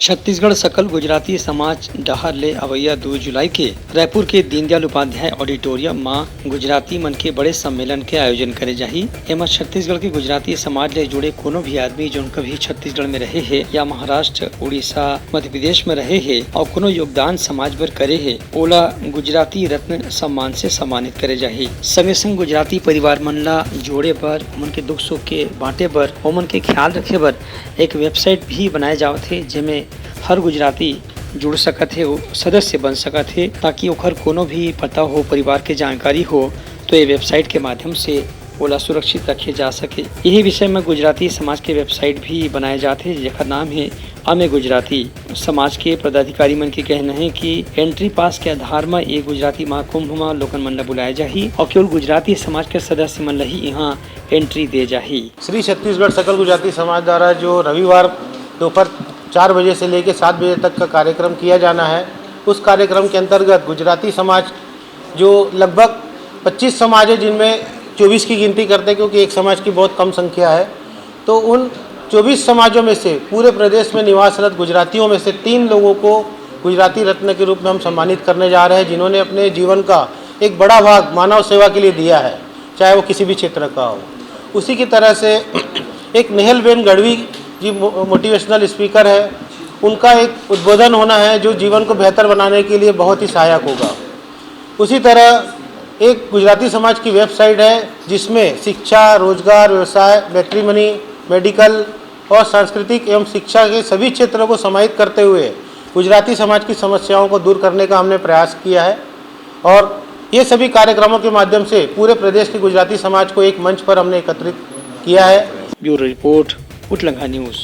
छत्तीसगढ़ सकल गुजराती समाज डहर ले अवैया 2 जुलाई के रायपुर के दीनदयाल उपाध्याय ऑडिटोरियम में गुजराती मन के बड़े सम्मेलन के आयोजन करे जाही। एमा छत्तीसगढ़ के गुजराती समाज ले जुड़े कोनो भी आदमी जो कभी छत्तीसगढ़ में रहे है या महाराष्ट्र, उड़ीसा, मध्य प्रदेश में रहे है और कोनो योगदान समाज बर करे है, ओला गुजराती रत्न सम्मान से सम्मानित करे जाही। संगे संग गुजराती परिवार मन ला जोड़े बर, उमन के दुख सुख के बांटे बर, उमन के ख्याल रखे बर एक वेबसाइट भी बनाए जावत है, जेमे हर गुजराती जुड़ सकत है, सदस्य बन सकत है, ताकि ओखर कोनो भी पता हो, परिवार के जानकारी हो तो ये वेबसाइट के माध्यम से ओला सुरक्षित रखे जा सके। यही विषय में गुजराती समाज के वेबसाइट भी बनाए जाते हैं, जेकर नाम है अमे गुजराती। समाज के पदाधिकारी मन के कहना है कि एंट्री पास के आधार में ये गुजराती महाकुंभ में लोगन मन ला बुलाया जाही और केवल गुजराती समाज के सदस्य मन ला ही यहाँ एंट्री दे जाही। श्री छत्तीसगढ़ सकल गुजराती समाज द्वारा जो रविवार दोपहर 4 बजे से लेकर 7 बजे तक का कार्यक्रम किया जाना है, उस कार्यक्रम के अंतर्गत गुजराती समाज जो लगभग 25 समाज है, जिनमें 24 की गिनती करते हैं क्योंकि एक समाज की बहुत कम संख्या है, तो उन 24 समाजों में से पूरे प्रदेश में निवासरत गुजरातियों में से 3 लोगों को गुजराती रत्न के रूप में हम सम्मानित करने जा रहे हैं, जिन्होंने अपने जीवन का एक बड़ा भाग मानव सेवा के लिए दिया है, चाहे वो किसी भी क्षेत्र का हो। उसी की तरह से एक नेहलबेन गढ़वी जी मोटिवेशनल स्पीकर है, उनका एक उद्बोधन होना है जो जीवन को बेहतर बनाने के लिए बहुत ही सहायक होगा। उसी तरह एक गुजराती समाज की वेबसाइट है जिसमें शिक्षा, रोजगार, व्यवसाय, मैट्रिमनी, मेडिकल और सांस्कृतिक एवं शिक्षा के सभी क्षेत्रों को समाहित करते हुए गुजराती समाज की समस्याओं को दूर करने का हमने प्रयास किया है और ये सभी कार्यक्रमों के माध्यम से पूरे प्रदेश के गुजराती समाज को एक मंच पर हमने एकत्रित किया है। ब्यूरो रिपोर्ट, उटलंगा न्यूज़।